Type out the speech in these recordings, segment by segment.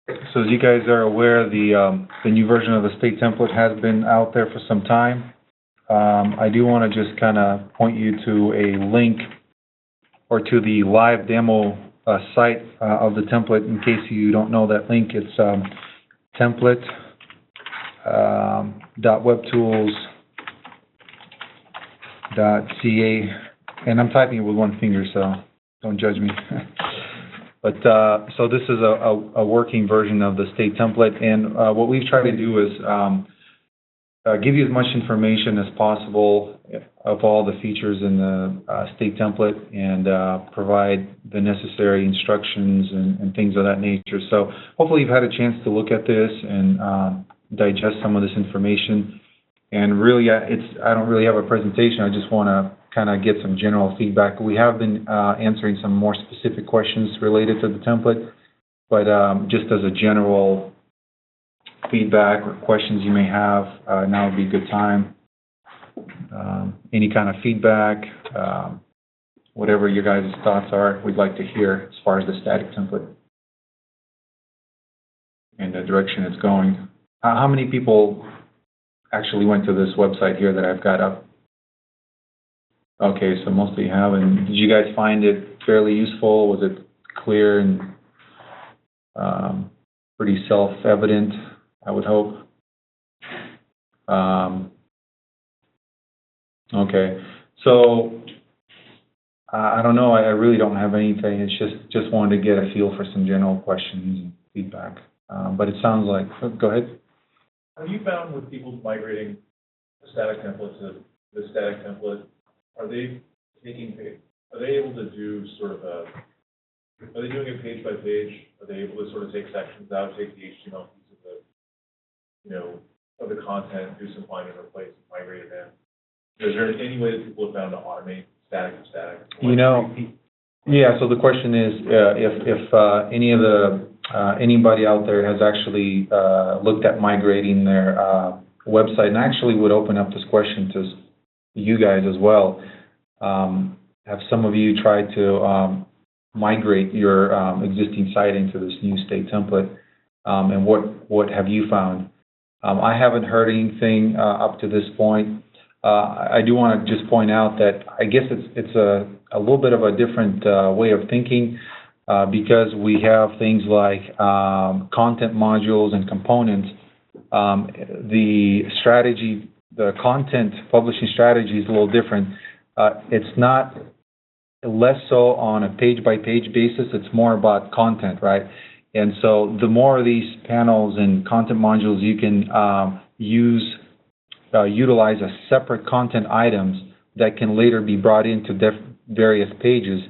So as you guys are aware, the new version of the state template has been out there for some time. I do want to just kind of point you to a link or to the live demo site of the template. In case you don't know that link, it's template .webtools.ca, and I'm typing it with one finger, so don't judge me. But so this is a working version of the state template, and what we've tried to do is give you as much information as possible of all the features in the state template, and provide the necessary instructions and things of that nature. So hopefully you've had a chance to look at this and digest some of this information. And really, I don't really have a presentation. I just want to kind of get some general feedback. We have been answering some more specific questions related to the template, but just as a general feedback or questions you may have, now would be a good time. Any kind of feedback, whatever your guys' thoughts are, we'd like to hear as far as the static template and the direction it's going. How many people actually went to this website here that I've got up? Okay, so most of you have. And did you guys find it fairly useful? Was it clear and pretty self-evident, I would hope? Okay, so I don't know. I really don't have anything. It's just wanted to get a feel for some general questions and feedback. But it sounds like, go ahead. Have you found with people migrating a static template to the static template, are they able to do sort of are they doing it page by page? Are they able to sort of take sections out, take the HTML piece of the content, do some find and replace, and migrate it in? Is there any way that people have found to automate static to static? Yeah, so the question is if anybody out there has actually looked at migrating their website, and actually would open up this question to you guys as well. Have some of you tried to migrate your existing site into this new state template, and what have you found? I haven't heard anything up to this point. I do want to just point out that I guess it's a little bit of a different way of thinking because we have things like content modules and components. The strategy, the content publishing strategy is a little different. It's not less so on a page-by-page basis. It's more about content, right? And so the more of these panels and content modules you can utilize as separate content items that can later be brought into various pages,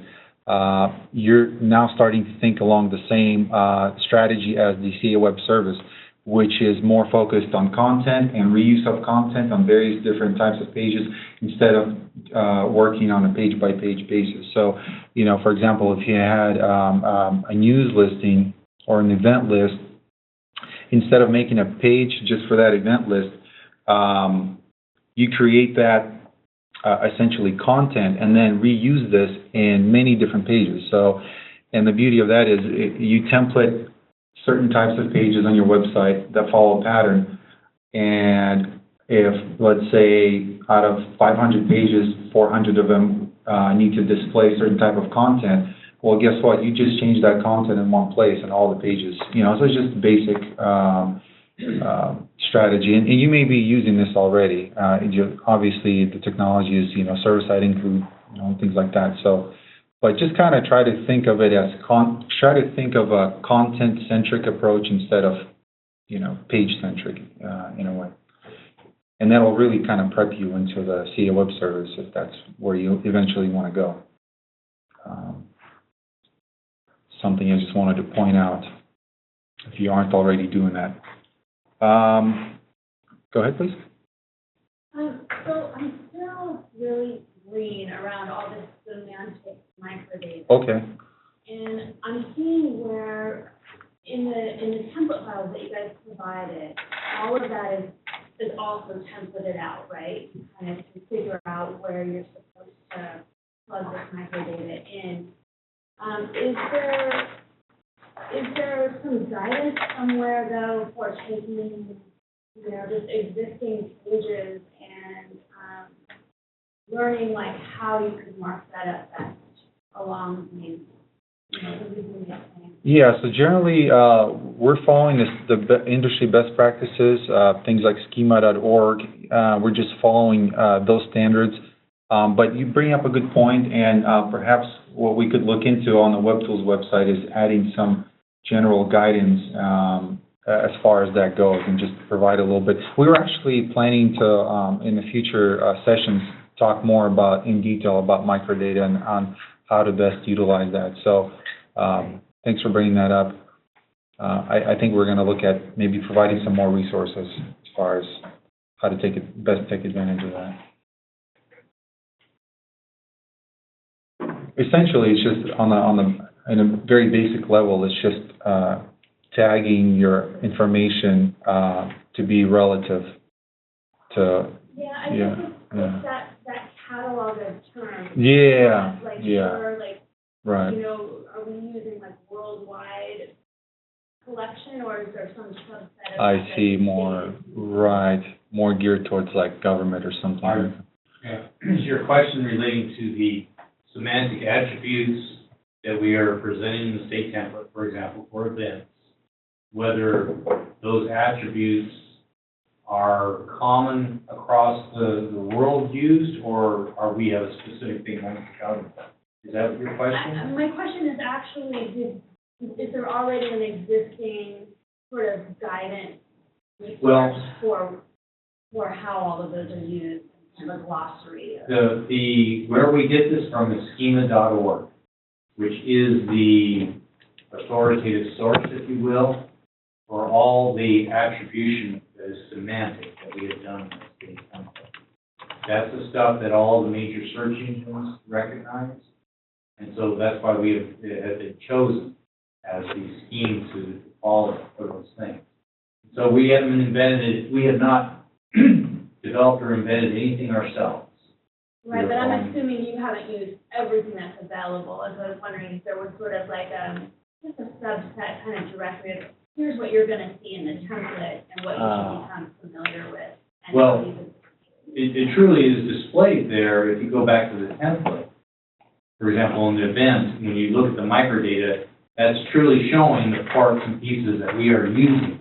you're now starting to think along the same strategy as the CA Web Service, which is more focused on content and reuse of content on various different types of pages instead of working on a page-by-page basis. So, for example, if you had a news listing or an event list, instead of making a page just for that event list, you create that essentially content and then reuse this in many different pages. So, and the beauty of that is you template certain types of pages on your website that follow a pattern, and if, let's say, out of 500 pages, 400 of them need to display certain type of content, well, guess what? You just change that content in one place in all the pages. So it's just basic strategy, and you may be using this already. Obviously, the technology is, server-side include, things like that. So, but just kind of try to think of it as try to think of a content-centric approach instead of, page-centric in a way, and that will really kind of prep you into the CA Web Service if that's where you eventually want to go. Something I just wanted to point out if you aren't already doing that. Go ahead, please. So I'm still really green around all this semantic microdata. Okay. And I'm seeing where in the template files that you guys provided, all of that is also templated out, right? You kind of can figure out where you're supposed to plug this microdata in. Is there Is there some guidance somewhere though for taking, just existing pages and, learning like how you could mark that up best along these, using that thing? Yeah, so generally, we're following industry best practices, things like schema.org. We're just following those standards. But you bring up a good point, and perhaps what we could look into on the WebTools website is adding some general guidance as far as that goes, and just provide a little bit. We were actually planning to, in the future sessions, talk more in detail about microdata and on how to best utilize that. So thanks for bringing that up. I think we're going to look at maybe providing some more resources as far as how to best take advantage of that. Essentially, it's just in a very basic level, it's just tagging your information to be relative to. Yeah, I think it's that catalog of terms. Yeah, like, yeah. Or like, right. Are we using like worldwide collection, or is there some subset of I that see, that more geared towards like government or something. Is your question relating to the semantic attributes that we are presenting in the state template, for example, for events, whether those attributes are common across the world used, or are we have a specific thing like the government? Is that what your question? My question is actually, is there already an existing sort of guidance resource for how all of those are used, and a glossary? Where we get this from is schema.org, which is the authoritative source, if you will, for all the attribution that is semantic that we have done in the state template. That's the stuff that all the major search engines recognize, and so that's why we have been chosen as the scheme to follow for those things. So we have not developed or invented anything ourselves. Right, but I'm assuming you haven't used everything that's available, and so I was wondering if there was sort of like just a subset kind of directory of here's what you're going to see in the template and what you should become familiar with. And it truly is displayed there if you go back to the template. For example, in the event, when you look at the microdata, that's truly showing the parts and pieces that we are using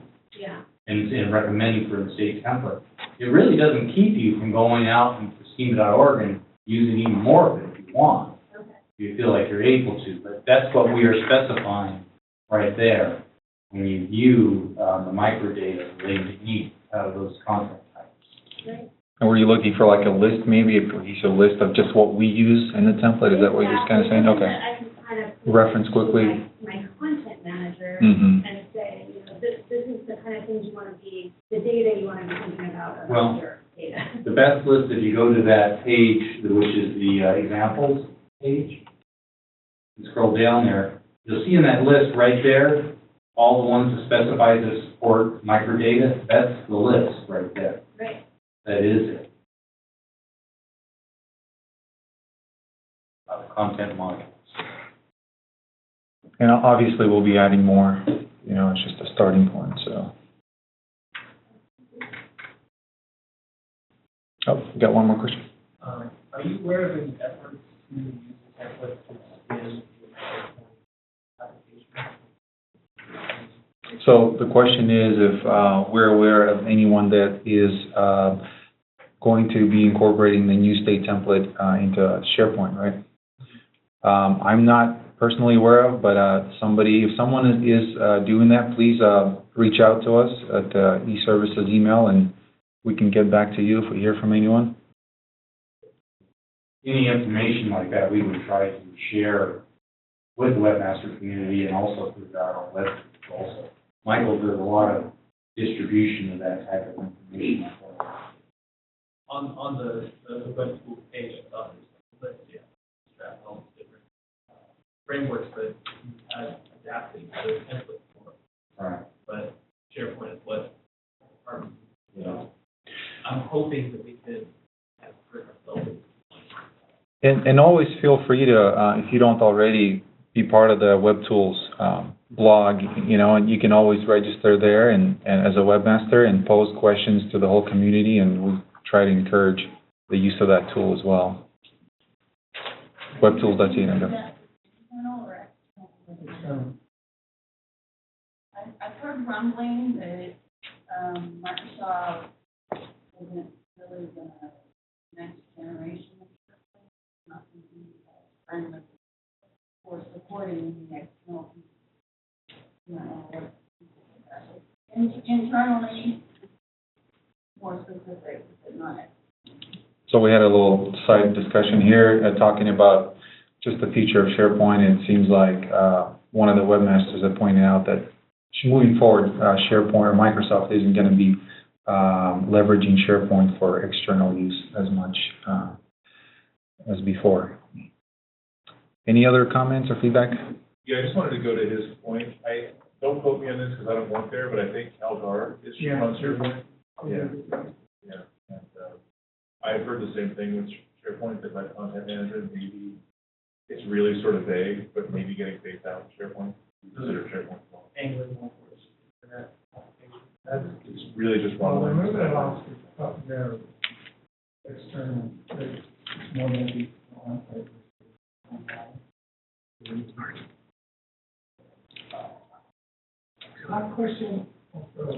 and recommending for the state template. It really doesn't keep you from going out and schema.org and using even more of it if you want. Okay. If you feel like you're able to, but that's what we are specifying right there when you view the microdata related to each of those content types. Right. And were you looking for like a list, maybe a cohesive list of just what we use in the template? Is that what you're kind of saying? Okay. I can kind of reference quickly. My content manager Mm-hmm. and say, this is the kind of things you want to be, the data you want to be thinking about your data. The best list, if you go to that page, which is the examples page, and scroll down there, you'll see in that list right there, all the ones that specify to support microdata. That's the list right there. Right. That is it. The content modules. And obviously, we'll be adding more. It's just a starting point. So, we got one more question. Are you aware of any efforts to use the template to expand the application? So the question is if we're aware of anyone that is going to be incorporating the new state template into SharePoint, right? I'm not personally aware of, but if someone is doing that, please reach out to us at eServices email, and we can get back to you if we hear from anyone. Any information like that, we would try to share with the webmaster community and also through our own web also. Michael does a lot of distribution of that type of information. On the web tool page, I thought there was a list, strap all these different frameworks that you had adapted to the template for. Right. But SharePoint is what I'm hoping that we could have for ourselves. And always feel free to, if you don't already, be part of the WebTools blog, you know, and you can always register there and as a webmaster and pose questions to the whole community, and we try to encourage the use of that tool as well. Webtools.ca. I've heard rumbling that Microsoft isn't really the next generation of systems, not friendly for supporting the external, internally, more specific, but not. So we had a little side discussion here, talking about just the future of SharePoint. And it seems like one of the webmasters had pointed out that moving forward, SharePoint or Microsoft isn't going to be leveraging SharePoint for external use as much as before. Any other comments or feedback? Yeah, I just wanted to go to his point. Don't quote me on this because I don't work there, but I think Algar is on SharePoint. Yeah. And I've heard the same thing with SharePoint, that like content management, maybe it's really sort of vague, but maybe getting phased out in SharePoint. Consider SharePoint. Angular one for that application. It's really just one. Well, remember that last up there, external, it's more than the on-site. My question.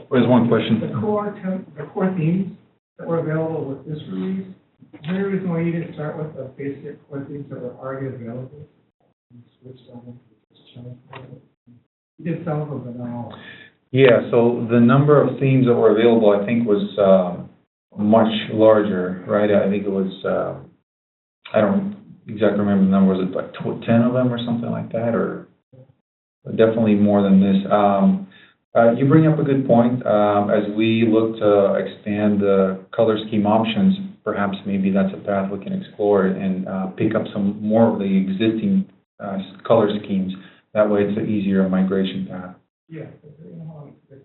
There's one question. The core themes that were available with this release, is there a reason why you didn't start with the basic core themes that were already available? And switch them to just change them? You did some of them, but not all. Yeah, so the number of themes that were available, I think, was much larger, right? I think it was, I don't exactly remember the number, was it like 10 of them or something like that, or definitely more than this. You bring up a good point. As we look to expand the color scheme options, perhaps maybe that's a path we can explore and pick up some more of the existing color schemes. That way it's an easier migration path. Yeah, because you know how it's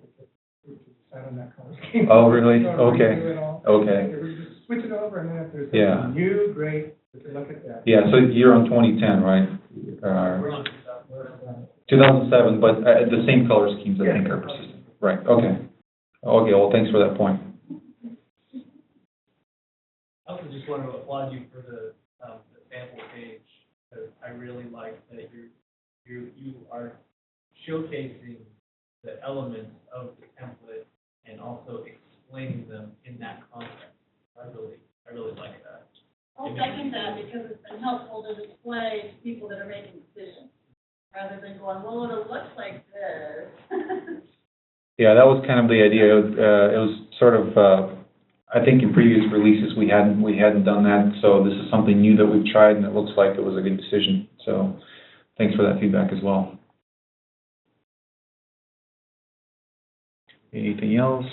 set on that color scheme. Oh, really? So Okay. redo it all. Okay. We just switch it over, and then if there's Yeah. something new, great, we can look at that. Yeah, so you're on 2010, right? We're on 2007, but the same color schemes, I think, are persistent. Right, okay. Okay, well, thanks for that point. I also just want to applaud you for the sample page, because I really like that you are showcasing the elements of the template and also explaining them in that context. I really like that. I'll second that because it's been helpful to display to people that are making decisions, rather than going, well, it looks like this. Yeah, that was kind of the idea. It was sort of, I think in previous releases, we hadn't done that, so this is something new that we've tried, and it looks like it was a good decision. So thanks for that feedback as well. Anything else?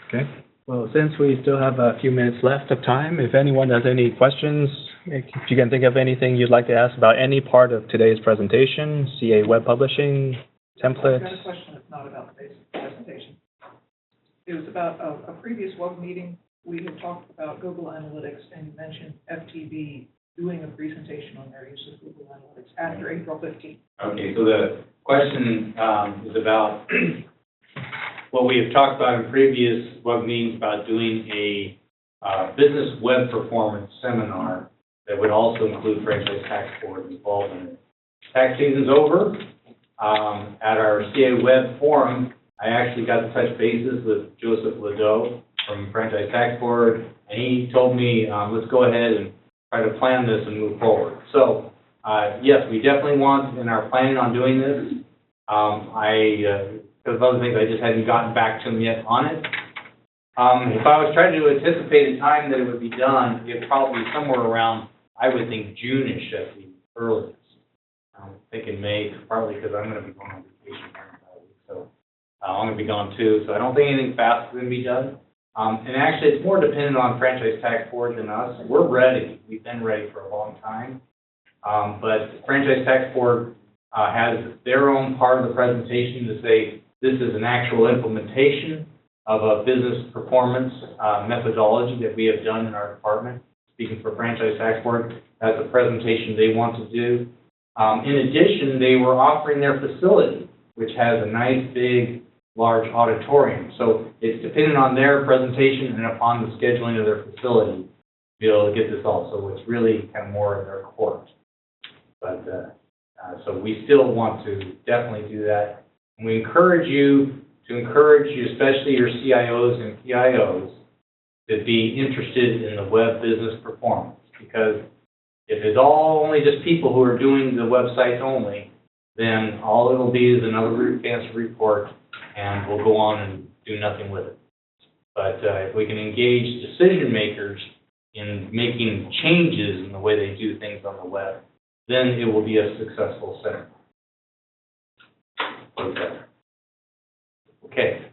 Okay. Well, since we still have a few minutes left of time, if anyone has any questions, if you can think of anything you'd like to ask about any part of today's presentation, CA Web Publishing, templates. I've got a question that's not about today's presentation. It was about a previous WUG meeting. We had talked about Google Analytics, and you mentioned FTB doing a presentation on their use of Google Analytics after April 15th. Okay, so the question is about what we have talked about in previous web meetings about doing a business web performance seminar that would also include franchise tax board involved in it. Tax season's over. At our CA Web forum, I actually got to touch bases with Joseph Ladeau from Franchise Tax Board, and he told me, let's go ahead and try to plan this and move forward. So, yes, we definitely want and are planning on doing this. Because of other things, I just hadn't gotten back to him yet on it. If I was trying to anticipate a time that it would be done, it'd probably be somewhere around, I would think, June-ish at the earliest. I'm thinking May, partly because I'm going to be going on vacation here in 5 weeks, so I'm going to be gone too. So I don't think anything fast is going to be done. And actually, it's more dependent on Franchise Tax Board than us. We're ready. We've been ready for a long time. But Franchise Tax Board has their own part of the presentation to say this is an actual implementation of a business performance methodology that we have done in our department. Speaking for Franchise Tax Board, that's a presentation they want to do. In addition, they were offering their facility, which has a nice, big, large auditorium. So it's dependent on their presentation and upon the scheduling of their facility to be able to get this all. So it's really kind of more in their court. But, so we still want to definitely do that. And we encourage you, especially your CIOs and PIOs, to be interested in the web business performance. Because if it's all only just people who are doing the websites only, then all it'll be is another fancy report, and we'll go on and do nothing with it. But if we can engage decision makers in making changes in the way they do things on the web, then it will be a successful center. Okay.